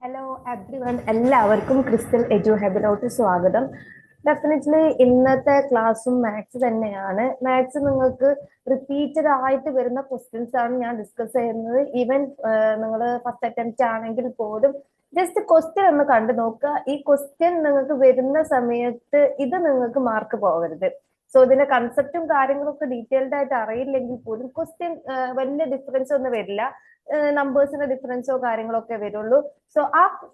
Hello every one, എല്ലാവർക്കും crystal edu ഹബിലോട്ട് സ്വാഗതം. Definitely ഇന്നത്തെ ക്ലാസ്സും മാത്സ് തന്നെയാണ്. മാത്സ് നിങ്ങൾക്ക് റിപ്പീറ്റഡ് ആയിട്ട് വരുന്ന ക്വസ്റ്റ്യൻസ് ആണ് ഞാൻ ഡിസ്കസ് ചെയ്യുന്നത്. ഈവൻ നിങ്ങൾ ഫസ്റ്റ് അറ്റംപ്റ്റ് ആണെങ്കിൽ പോലും ജസ്റ്റ് ക്വസ്റ്റ്യൻ ഒന്ന് കണ്ടു നോക്കുക. ഈ ക്വസ്റ്റ്യൻ നിങ്ങൾക്ക് വരുന്ന സമയത്ത് ഇത് നിങ്ങൾക്ക് മാർക്ക് പോകരുത്. സോ ഇതിന്റെ കൺസെപ്റ്റും കാര്യങ്ങളൊക്കെ ഡീറ്റെയിൽഡ് ആയിട്ട് അറിയില്ലെങ്കിൽ പോലും ക്വസ്റ്റ്യൻ വലിയ ഡിഫറൻസ് ഒന്നും വരില്ല. നമ്പേഴ്സിന്റെ ഡിഫറൻസോ കാര്യങ്ങളോ ഒക്കെ വരുള്ളൂ. സോ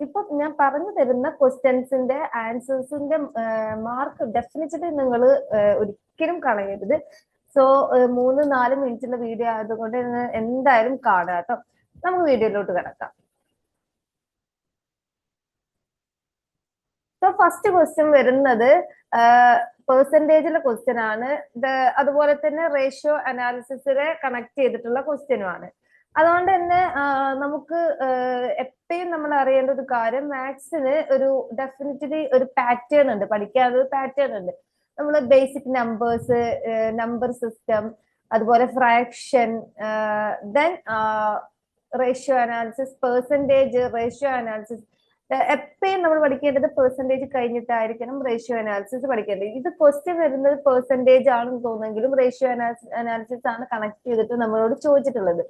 ഇപ്പൊ ഞാൻ പറഞ്ഞു തരുന്ന ക്വസ്റ്റ്യൻസിന്റെ ആൻസേഴ്സിന്റെ മാർക്ക് ഡെഫിനറ്റ്ലി നിങ്ങൾ ഒരിക്കലും കളയരുത്. സോ 3-4 മിനിറ്റുള്ള വീഡിയോ ആയതുകൊണ്ട് എന്തായാലും കാണുക കേട്ടോ. നമുക്ക് വീഡിയോയിലോട്ട് കിടക്കാം. സോ ഫസ്റ്റ് ക്വസ്റ്റ്യൻ വരുന്നത് പെർസെന്റേജിലെ ക്വസ്റ്റ്യൻ ആണ്. അതുപോലെ തന്നെ റേഷ്യോ അനാലിസിസിനെ കണക്ട് ചെയ്തിട്ടുള്ള ക്വസ്റ്റ്യനുമാണ്. അതുകൊണ്ട് തന്നെ നമുക്ക് എപ്പോഴും നമ്മൾ അറിയേണ്ട ഒരു കാര്യം, മാത്സിന് ഒരു ഡെഫിനറ്റ്ലി ഒരു പാറ്റേൺ ഉണ്ട്, പഠിക്കാനൊരു പാറ്റേൺ ഉണ്ട്. നമ്മൾ ബേസിക് നമ്പേഴ്സ്, നമ്പർ സിസ്റ്റം, അതുപോലെ fraction, then ratio analysis, percentage, ratio analysis. എപ്പോഴും നമ്മൾ പഠിക്കേണ്ടത് പെർസെന്റേജ് കഴിഞ്ഞിട്ടായിരിക്കണം റേഷ്യോ അനാലിസിസ് പഠിക്കേണ്ടത്. ഇത് ക്വസ്റ്റ്യൻ വരുന്നത് പെർസെന്റേജ് ആണെന്ന് തോന്നുമെങ്കിലും റേഷ്യോ അനാലിസിസ് ആണ് കണക്ട് ചെയ്തിട്ട് നമ്മളോട് ചോദിച്ചിട്ടുള്ളത്.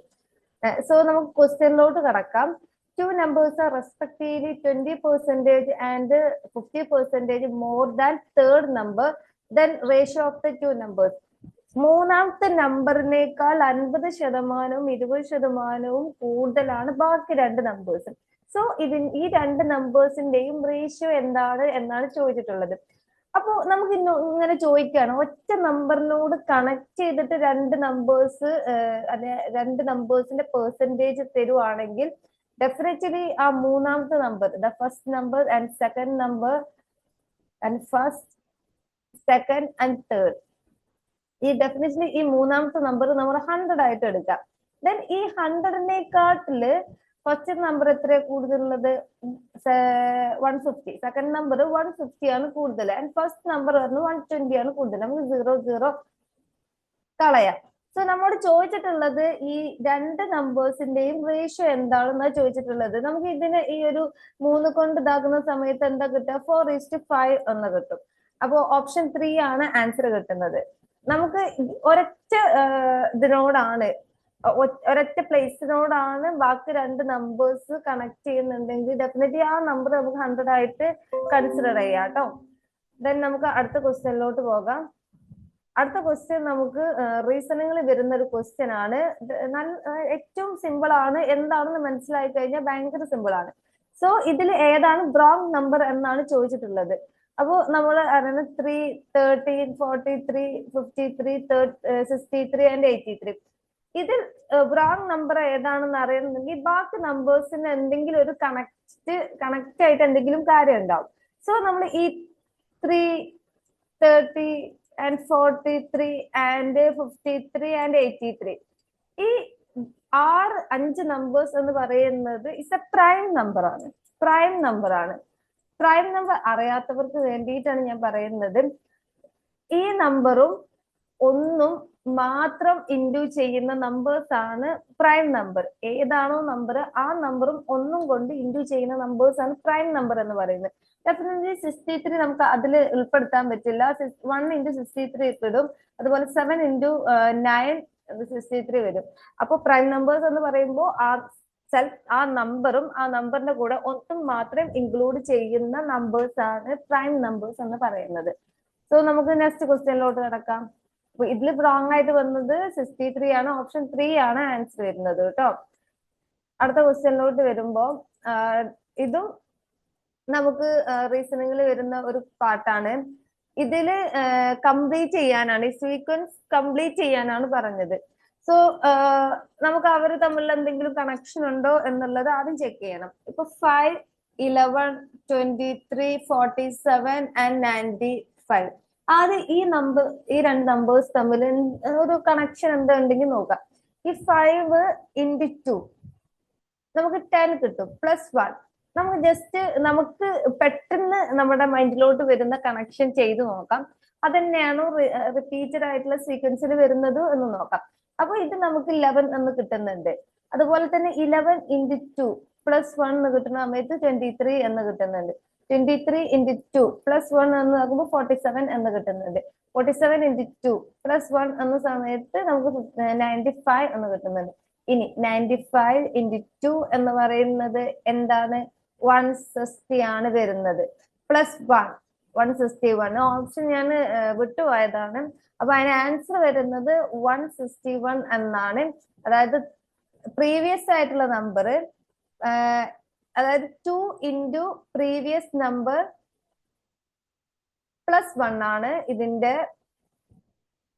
സോ നമുക്ക് ക്വസ്റ്റ്യനിലോട്ട് കടക്കാം. Two numbers are respectively 20% and 50% more than third number. Then ratio of the two numbers. മൂന്നാമത്തെ നമ്പറിനേക്കാൾ 50%, 20% കൂടുതലാണ് ബാക്കി രണ്ട് നമ്പേഴ്സും. സോ ഈ രണ്ട് നമ്പേഴ്സിന്റെയും റേഷ്യോ എന്താണ് എന്നാണ് ചോദിച്ചിട്ടുള്ളത്. അപ്പോ നമുക്ക് ഇങ്ങനെ ചോദിക്കുകയാണ്, ഒറ്റ നമ്പറിനോട് കണക്ട് ചെയ്തിട്ട് രണ്ട് നമ്പേഴ്സ് അല്ലെ രണ്ട് നമ്പേഴ്സിന്റെ പെർസെന്റേജ് തരുവാണെങ്കിൽ ഡെഫിനറ്റ്ലി ആ മൂന്നാമത്തെ number, the first number and second number and first, second and third, ഈ ഡെഫിനറ്റ്ലി ഈ മൂന്നാമത്തെ നമ്പർ നമ്മൾ 100 ആയിട്ട് എടുക്കാം. ദെൻ ഈ 100-നെക്കാട്ടില് ഫസ്റ്റ് നമ്പർ എത്രയാണ് കൂടുതലുള്ളത്? 150. സെക്കൻഡ് നമ്പർ 150 ആണ് കൂടുതൽ. ആൻഡ് ഫസ്റ്റ് നമ്പർ പറഞ്ഞു 120 ആണ് കൂടുതൽ. നമുക്ക് 0 കളയാം. സോ നമ്മോട് ചോദിച്ചിട്ടുള്ളത് ഈ രണ്ട് നമ്പേഴ്സിന്റെയും റേഷ്യോ എന്താണെന്നാണ് ചോദിച്ചിട്ടുള്ളത്. നമുക്ക് ഇതിന് ഈ ഒരു 3 കൊണ്ട് ഇതാക്കുന്ന സമയത്ത് എന്താ കിട്ടുക? 4:5 എന്ന് കിട്ടും. അപ്പോ ഓപ്ഷൻ 3 ആണ് ആൻസർ കിട്ടുന്നത്. നമുക്ക് ഒരൊറ്റ ഇതിനോടാണ്, ഒരൊറ്റ പ്ലേസിനോടാണ് ബാക്കി രണ്ട് നമ്പേഴ്സ് കണക്ട് ചെയ്യുന്നുണ്ടെങ്കിൽ ഡെഫിനറ്റ്ലി ആ നമ്പർ നമുക്ക് 100 ആയിട്ട് കൺസിഡർ ചെയ്യാം കേട്ടോ. ദെൻ നമുക്ക് അടുത്ത ക്വസ്റ്റ്യനിലോട്ട് പോകാം. അടുത്ത ക്വസ്റ്റ്യൻ നമുക്ക് റീസണിങ്ങിൽ വരുന്ന ഒരു ക്വസ്റ്റ്യൻ ആണ്. ഏറ്റവും സിമ്പിൾ ആണ്. എന്താണെന്ന് മനസ്സിലായി കഴിഞ്ഞാൽ ഭയങ്കര സിമ്പിൾ ആണ്. സോ ഇതിൽ ഏതാണ് റോങ് നമ്പർ എന്നാണ് ചോദിച്ചിട്ടുള്ളത്. അപ്പോ നമ്മൾ അറിയുന്നത് 3, 13, 43, 53, 63 ആൻഡ് 83. ഇതിൽ റോങ് നമ്പർ ഏതാണെന്ന് അറിയണമെങ്കിൽ ബാക്കി നമ്പേഴ്സിന് എന്തെങ്കിലും ഒരു കണക്ട് ആയിട്ട് എന്തെങ്കിലും കാര്യം ഉണ്ടാവും. സോ നമ്മൾ ഈ 3, 30 and 43 and 53 and 83, ഈ 5 നമ്പേഴ്സ് എന്ന് പറയുന്നത് ഇസ് എ പ്രൈം നമ്പർ ആണ്. പ്രൈം നമ്പർ ആണ്. പ്രൈം നമ്പർ അറിയാത്തവർക്ക് വേണ്ടിയിട്ടാണ് ഞാൻ പറയുന്നത്. ഈ നമ്പറും ഒന്നും മാത്രം ഇൻഡ്യൂ ചെയ്യുന്ന നമ്പേഴ്സ് ആണ് പ്രൈം നമ്പർ. ഏതാണോ നമ്പർ ആ നമ്പറും ഒന്നും കൊണ്ട് ഇൻഡ്യൂ ചെയ്യുന്ന നമ്പേഴ്സ് ആണ് പ്രൈം നമ്പർ എന്ന് പറയുന്നത്. ഡെഫിനറ്റ്ലി 63 നമുക്ക് അതിൽ ഉൾപ്പെടുത്താൻ പറ്റില്ല. 1 × 63 ഇടും. അതുപോലെ 7 × 9 63 വരും. അപ്പൊ പ്രൈം നമ്പേഴ്സ് എന്ന് പറയുമ്പോൾ ആ നമ്പറും ആ നമ്പറിന്റെ കൂടെ ഒന്നും മാത്രം ഇൻക്ലൂഡ് ചെയ്യുന്ന നമ്പേഴ്സ് ആണ് പ്രൈം നമ്പേഴ്സ് എന്ന് പറയുന്നത്. സോ നമുക്ക് നെക്സ്റ്റ് ക്വസ്റ്റ്യനിലോട്ട് നടക്കാം. അപ്പൊ ഇതിൽ റോങ് ആയിട്ട് വന്നത് 63 ആണ്. ഓപ്ഷൻ 3 ആണ് ആൻസർ വരുന്നത് കേട്ടോ. അടുത്ത ക്വസ്റ്റ്യനിലോട്ട് വരുമ്പോ ഇതും നമുക്ക് റീസണിങ്ങിൽ വരുന്ന ഒരു പാർട്ടാണ്. ഇതില് കംപ്ലീറ്റ് ചെയ്യാനാണ്, ഈ സീക്വൻസ് കംപ്ലീറ്റ് ചെയ്യാനാണ് പറഞ്ഞത്. സോ നമുക്ക് അവർ തമ്മിൽ എന്തെങ്കിലും കണക്ഷൻ ഉണ്ടോ എന്നുള്ളത് ആദ്യം ചെക്ക് ചെയ്യണം. ഇപ്പൊ 5, 11, 23, 47 and 95. ആദ്യം ഈ രണ്ട് നമ്പേഴ്സ് തമ്മിൽ ഒരു കണക്ഷൻ എന്താ ഉണ്ടെങ്കിൽ നോക്കാം. ഈ 5 × 2 നമുക്ക് 10 കിട്ടും. +1 നമുക്ക് പെട്ടെന്ന് നമ്മുടെ മൈൻഡിലോട്ട് വരുന്ന കണക്ഷൻ ചെയ്ത് നോക്കാം. അതന്നെയാണോ റിപ്പീറ്റഡ് ആയിട്ടുള്ള സീക്വൻസിൽ വരുന്നത് എന്ന് നോക്കാം. അപ്പൊ ഇത് നമുക്ക് 11 എന്ന് കിട്ടുന്നുണ്ട്. അതുപോലെ തന്നെ 11 × 2 +1 എന്ന് കിട്ടുന്ന സമയത്ത് 23 എന്ന് കിട്ടുന്നുണ്ട്. 23 into 2 +1 എന്ന് നോക്കുമ്പോൾ 47 എന്ന് കിട്ടുന്നുണ്ട്. 47 into 2 +1 എന്ന സമയത്ത് നമുക്ക് 95 എന്ന് കിട്ടുന്നുണ്ട്. ഇനി 95 into 2 എന്ന് പറയുന്നത് എന്താണ്? 160 ആണ് വരുന്നത്. +1 161 ഓപ്ഷൻ ഞാൻ വിട്ടുപോയതാണ്. അപ്പൊ അതിന് ആൻസർ വരുന്നത് 161 എന്നാണ്. അതായത് പ്രീവിയസ് ആയിട്ടുള്ള നമ്പർ, അതായത് 2 into പ്രീവിയസ് നമ്പർ +1 ആണ് ഇതിന്റെ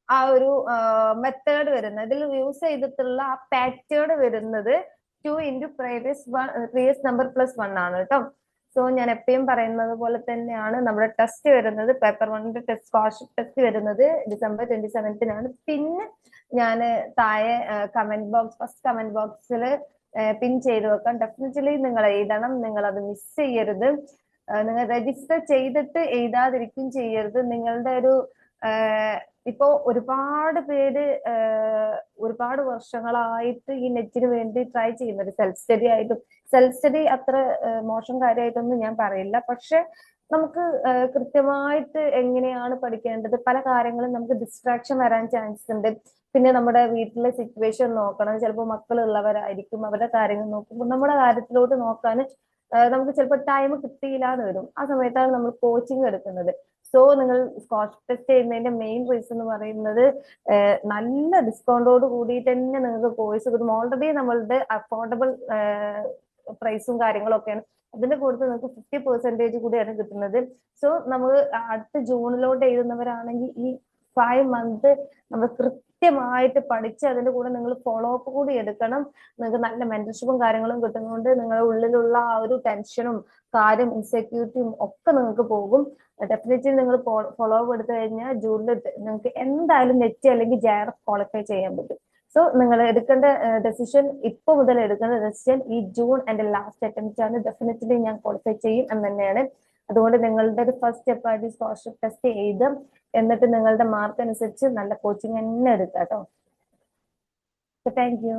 ആ ഒരു മെത്തേഡ് വരുന്നത്. ഇതിൽ യൂസ് ചെയ്തിട്ടുള്ള ആ പാറ്റേൺ വരുന്നത് 2 into പ്രീവിയസ് നമ്പർ +1 ആണ് കേട്ടോ. സോ ഞാൻ എപ്പോഴും പറയുന്നത് പോലെ തന്നെയാണ് നമ്മുടെ ടെസ്റ്റ് വരുന്നത്. പേപ്പർ 1ന്റെ ടെസ്റ്റ് സ്കോളർഷിപ്പ് ടെസ്റ്റ് വരുന്നത് December 27th. പിന്നെ ഞാൻ താഴെ ഫസ്റ്റ് കമന്റ് ബോക്സിൽ പിൻ ചെയ്ത് വെക്കാം. ഡെഫിനറ്റ്ലി നിങ്ങൾ എഴുതണം, നിങ്ങൾ അത് മിസ് ചെയ്യരുത്. നിങ്ങൾ രജിസ്റ്റർ ചെയ്തിട്ട് എഴുതാതിരിക്കും ചെയ്യരുത്. നിങ്ങളുടെ ഒരു ഇപ്പോ ഒരുപാട് പേര് ഒരുപാട് വർഷങ്ങളായിട്ട് ഈ നെറ്റിന് വേണ്ടി ട്രൈ ചെയ്യുന്നത് സെൽഫ് സ്റ്റഡി ആയിട്ടും. സെൽഫ് സ്റ്റഡി അത്ര മോശം കാര്യമായിട്ടൊന്നും ഞാൻ പറയില്ല. പക്ഷെ നമുക്ക് കൃത്യമായിട്ട് എങ്ങനെയാണ് പഠിക്കേണ്ടത്, പല കാര്യങ്ങളും നമുക്ക് ഡിസ്ട്രാക്ഷൻ വരാൻ ചാൻസ് ഉണ്ട്. പിന്നെ നമ്മുടെ വീട്ടിലെ സിറ്റുവേഷൻ നോക്കണം. ചിലപ്പോൾ മക്കളുള്ളവരായിരിക്കും, അവരുടെ കാര്യങ്ങൾ നോക്കുമ്പോൾ നമ്മുടെ കാര്യത്തിലോട്ട് നോക്കാൻ നമുക്ക് ചിലപ്പോൾ ടൈം കിട്ടിയില്ല എന്ന് വരും. ആ സമയത്താണ് നമ്മൾ കോച്ചിങ് എടുക്കുന്നത്. സോ നിങ്ങൾ സ്കോളർഷിപ്പ് ടെസ്റ്റ് ചെയ്യുന്നതിന്റെ മെയിൻ റീസൺ എന്ന് പറയുന്നത് നല്ല ഡിസ്കൗണ്ടോട് കൂടിയിട്ട് തന്നെ നിങ്ങൾക്ക് കോഴ്സ് കിട്ടും. ഓൾറെഡി നമ്മളുടെ അഫോർഡബിൾ പ്രൈസും കാര്യങ്ങളും ഒക്കെയാണ്. അതിന്റെ കൂടുതൽ നിങ്ങൾക്ക് 50% കൂടിയാണ് കിട്ടുന്നത്. സോ നമ്മൾ അടുത്ത ജൂണിലോട്ട് എഴുതുന്നവരാണെങ്കിൽ ഈ 5 months നമ്മൾ കൃത്യമായിട്ട് പഠിച്ച് അതിന്റെ കൂടെ നിങ്ങൾ ഫോളോ അപ്പ് കൂടി എടുക്കണം. നിങ്ങൾക്ക് നല്ല മെന്റർഷിപ്പും കാര്യങ്ങളും കിട്ടുന്നതുകൊണ്ട് നിങ്ങളുടെ ഉള്ളിലുള്ള ആ ഒരു ടെൻഷനും കാര്യം ഇൻസെക്യൂരിറ്റിയും ഒക്കെ നിങ്ങൾക്ക് പോകും. ഡെഫിനറ്റ്ലി നിങ്ങൾ ഫോളോ അപ്പ് എടുത്തു കഴിഞ്ഞാൽ ജൂണിൽ നിങ്ങൾക്ക് എന്തായാലും നെറ്റ് അല്ലെങ്കിൽ JRF ക്വാളിഫൈ ചെയ്യാൻ പറ്റും. സോ നിങ്ങൾ എടുക്കേണ്ട ഡെസിഷൻ, ഇപ്പൊ മുതൽ എടുക്കേണ്ട ഡെസിഷൻ ഈ ജൂൺ എന്റെ ലാസ്റ്റ് അറ്റംപ്റ്റ് ആണ്. ഡെഫിനറ്റ്ലി ഞാൻ ക്വാളിഫൈ ചെയ്യും എന്ന് തന്നെയാണ്. അതുകൊണ്ട് നിങ്ങളുടെ ഒരു ഫസ്റ്റ് സ്റ്റെപ്പായിട്ട് സ്കോളർഷിപ്പ് ടെസ്റ്റ് എഴുതും. എന്നിട്ട് നിങ്ങളുടെ മാർക്ക് അനുസരിച്ച് നല്ല കോച്ചിങ് തന്നെ എടുക്കാം കേട്ടോ. Thank you.